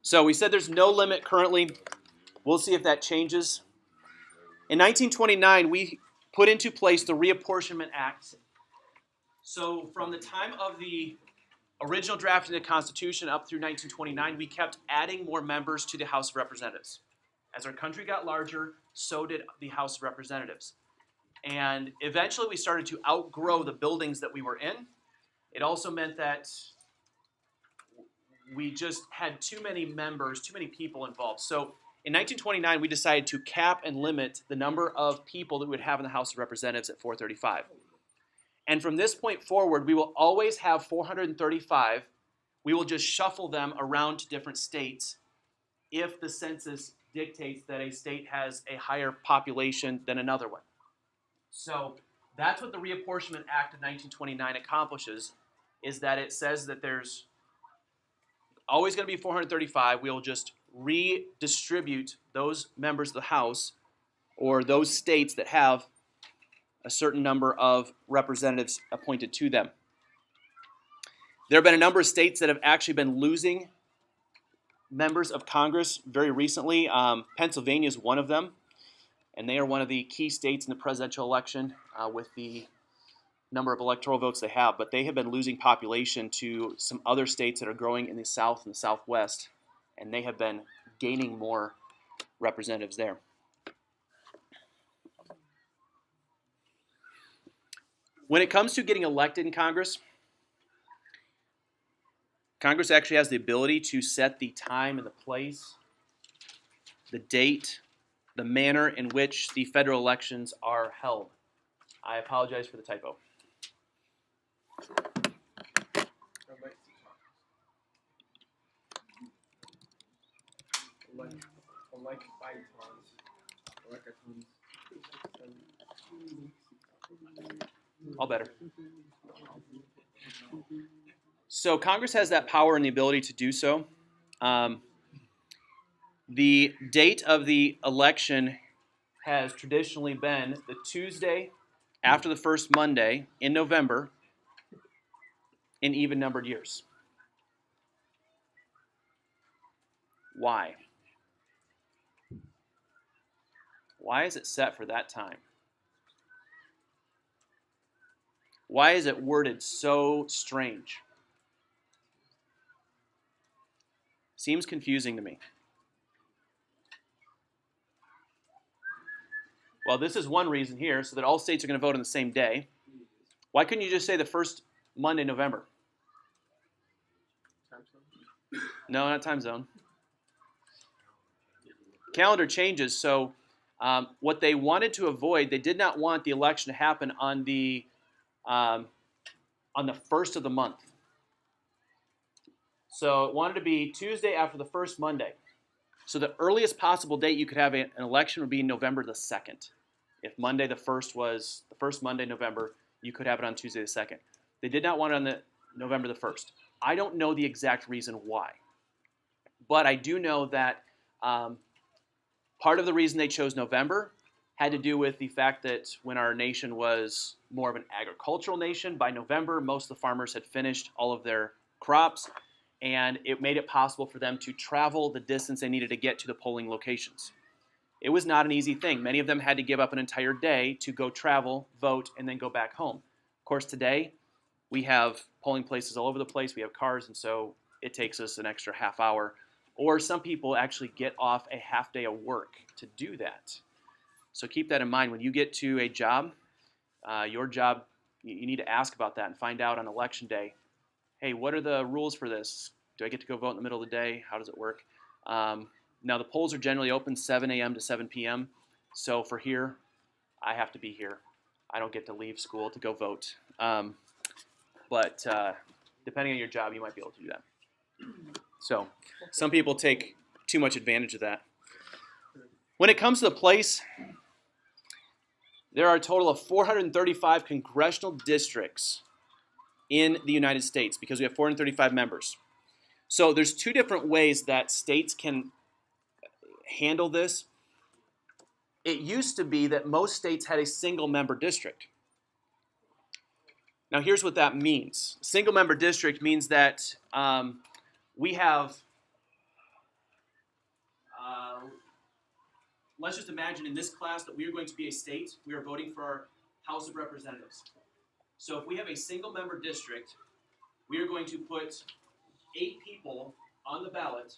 So we said there's no limit currently. We'll see if that changes. In 1929, we put into place the Reapportionment Act. So from the time of the original drafting of the Constitution up through 1929, we kept adding more members to the House of Representatives. As our country got larger, so did the House of Representatives. And eventually we started to outgrow the buildings that we were in. It also meant that we just had too many members, too many people involved. So in 1929, we decided to cap and limit the number of people that we would have in the House of Representatives at 435. And from this point forward, we will always have 435. We will just shuffle them around to different states if the census dictates that a state has a higher population than another one. So that's what the Reapportionment Act of 1929 accomplishes, is that it says that there's always going to be 435. We'll just redistribute those members of the House or those states that have a certain number of representatives appointed to them. There have been a number of states that have actually been losing members of Congress very recently. Pennsylvania is one of them, and they are one of the key states in the presidential election with the number of electoral votes they have, but they have been losing population to some other states that are growing in the South and the Southwest, and they have been gaining more representatives there. When it comes to getting elected in Congress, Congress actually has the ability to set the time and the place, the date, the manner in which the federal elections are held. I apologize for the typo. All better. So Congress has that power and the ability to do so. The date of the election has traditionally been the Tuesday after the first Monday in November in even-numbered years. Why? Why is it set for that time? Why is it worded so strange? Seems confusing to me. Well, this is one reason here, so that all states are going to vote on the same day. Why couldn't you just say the first Monday in November? Time zone? No, not time zone. Calendar changes, so what they wanted to avoid, they did not want the election to happen on the first of the month. So it wanted to be Tuesday after the first Monday. So the earliest possible date you could have an election would be November the 2nd. If Monday the 1st was the first Monday in November, you could have it on Tuesday the 2nd. They did not want it on the November the 1st. I don't know the exact reason why. But I do know that part of the reason they chose November had to do with the fact that when our nation was more of an agricultural nation, by November, most of the farmers had finished all of their crops, and it made it possible for them to travel the distance they needed to get to the polling locations. It was not an easy thing. Many of them had to give up an entire day to go travel, vote, and then go back home. Of course, today, we have polling places all over the place. We have cars, and so it takes us an extra half hour. Or some people actually get off a half day of work to do that. So keep that in mind. When you get to a job, your job, you need to ask about that and find out on election day, hey, what are the rules for this? Do I get to go vote in the middle of the day? How does it work? Now, the polls are generally open 7 a.m. to 7 p.m. So for here, I have to be here. I don't get to leave school to go vote. But depending on your job, you might be able to do that. So some people take too much advantage of that. When it comes to the place, there are a total of 435 congressional districts in the United States because we have 435 members. So there's two different ways that states can handle this. It used to be that most states had a single member district. Now here's what that means. Single member district means that we have let's just imagine in this class that we are going to be a state. We are voting for our House of Representatives. So if we have a single member district, we are going to put 8 people on the ballot.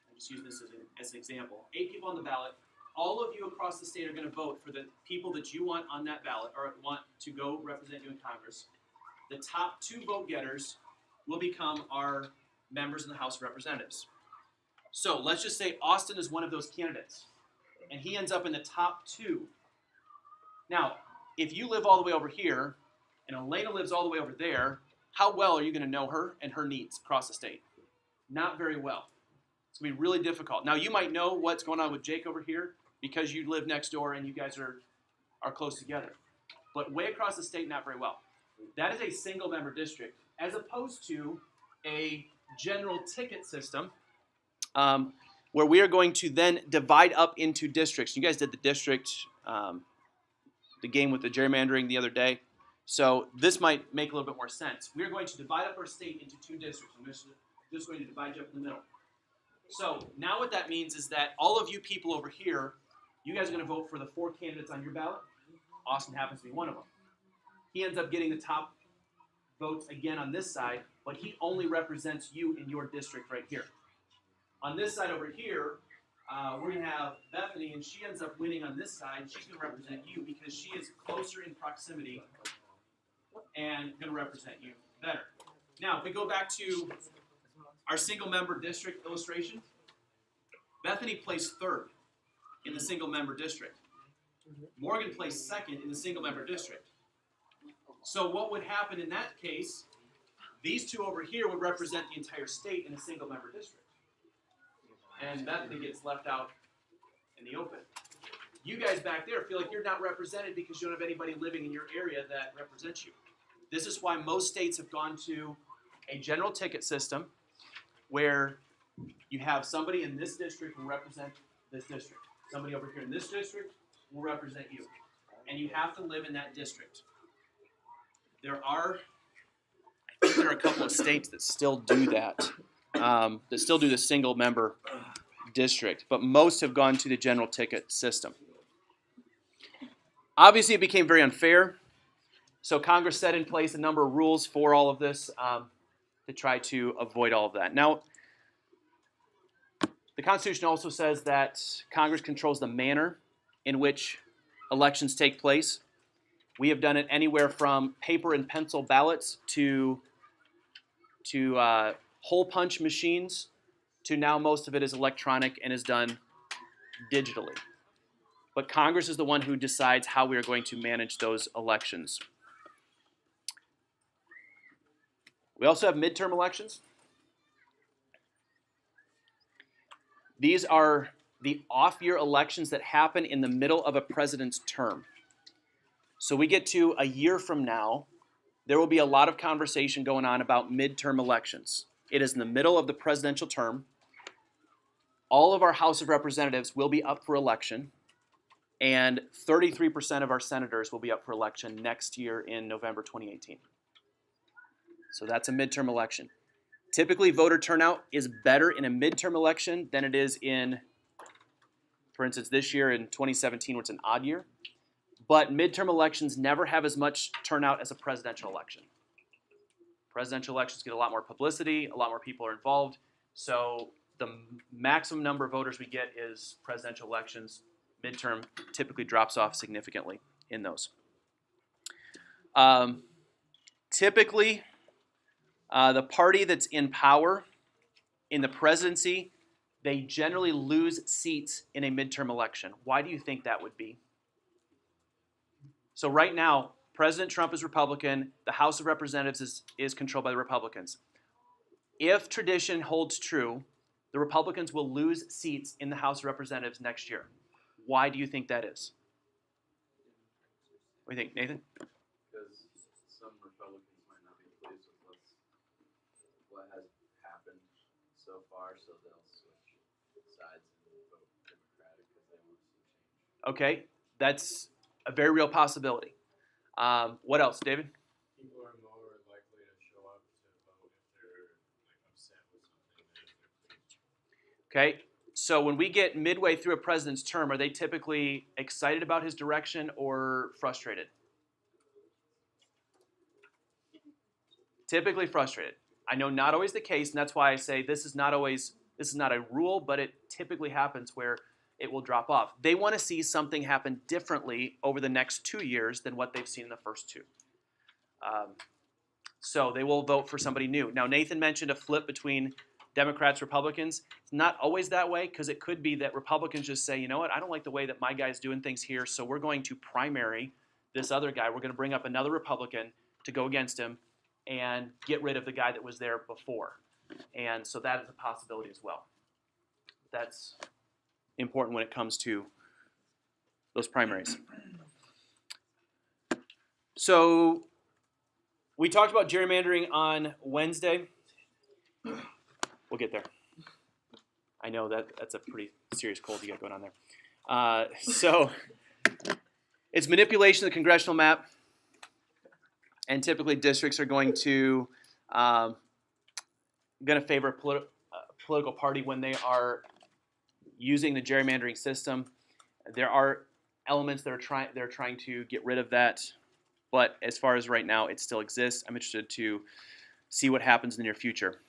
I'll just use this as an example. 8 people on the ballot. All of you across the state are going to vote for the people that you want on that ballot or want to go represent you in Congress. The top 2 vote getters will become our members in the House of Representatives. So let's just say Austin is one of those candidates, and he ends up in the top 2. Now, if you live all the way over here, and Elena lives all the way over there, how well are you going to know her and her needs across the state? Not very well. It's going to be really difficult. Now, you might know what's going on with Jake over here because you live next door and you guys are close together. But way across the state, not very well. That is a single-member district, as opposed to a general ticket system where we are going to then divide up into districts. You guys did the district, the game with the gerrymandering the other day. So this might make a little bit more sense. We are going to divide up our state into 2 districts. I'm just going to divide you up in the middle. So now what that means is that all of you people over here, you guys are going to vote for the 4 candidates on your ballot. Austin happens to be one of them. He ends up getting the top votes again on this side, but he only represents you in your district right here. On this side over here, we're going to have Bethany, and she ends up winning on this side. She's going to represent you because she is closer in proximity and going to represent you better. Now, if we go back to our single-member district illustration, Bethany placed 3rd in the single-member district. Morgan placed 2nd in the single-member district. So what would happen in that case, these 2 over here would represent the entire state in a single-member district. And Bethany gets left out in the open. You guys back there feel like you're not represented because you don't have anybody living in your area that represents you. This is why most states have gone to a general ticket system where you have somebody in this district will represent this district. Somebody over here in this district will represent you. And you have to live in that district. I think there are a couple of states that still do that. That still do the single-member district, but most have gone to the general ticket system. Obviously, it became very unfair, so Congress set in place a number of rules for all of this to try to avoid all of that. Now, the Constitution also says that Congress controls the manner in which elections take place. We have done it anywhere from paper and pencil ballots to hole punch machines, to now most of it is electronic and is done digitally. But Congress is the one who decides how we are going to manage those elections. We also have midterm elections. These are the off-year elections that happen in the middle of a president's term. So we get to a year from now, there will be a lot of conversation going on about midterm elections. It is in the middle of the presidential term. All of our House of Representatives will be up for election, and 33% of our senators will be up for election next year in November 2018. So that's a midterm election. Typically, voter turnout is better in a midterm election than it is in, for instance, this year in 2017, where it's an odd year. But midterm elections never have as much turnout as a presidential election. Presidential elections get a lot more publicity, a lot more people are involved. So the maximum number of voters we get is presidential elections. Midterm typically drops off significantly in those. Typically, the party that's in power in the presidency, they generally lose seats in a midterm election. Why do you think that would be? So right now, President Trump is Republican. The House of Representatives is controlled by the Republicans. If tradition holds true, the Republicans will lose seats in the House of Representatives next year. Why do you think that is? What do you think, Nathan? Because some Republicans might not be pleased with what has happened so far, so they'll switch sides and vote Democratic because they want to see change. Okay, that's a very real possibility. What else, David? People are more likely to show up to vote if they're upset with something than if they're pleased. Okay, So when we get midway through a president's term, are they typically excited about his direction or frustrated? Typically frustrated. I know not always the case, and that's why I say this is not a rule, but it typically happens where it will drop off. They want to see something happen differently over the next 2 years than what they've seen in the first two. So they will vote for somebody new. Now, Nathan mentioned a flip between Democrats, Republicans. It's not always that way, because it could be that Republicans just say, you know what, I don't like the way that my guy's doing things here, so we're going to primary this other guy. We're going to bring up another Republican to go against him and get rid of the guy that was there before. And so that is a possibility as well. That's important when it comes to those primaries. So we talked about gerrymandering on Wednesday. We'll get there. I know that's a pretty serious cold you got going on there. So it's manipulation of the congressional map, and typically districts are going to favor a political party when they are using the gerrymandering system. There are elements that they're trying to get rid of that, but as far as right now, it still exists. I'm interested to see what happens in the near future.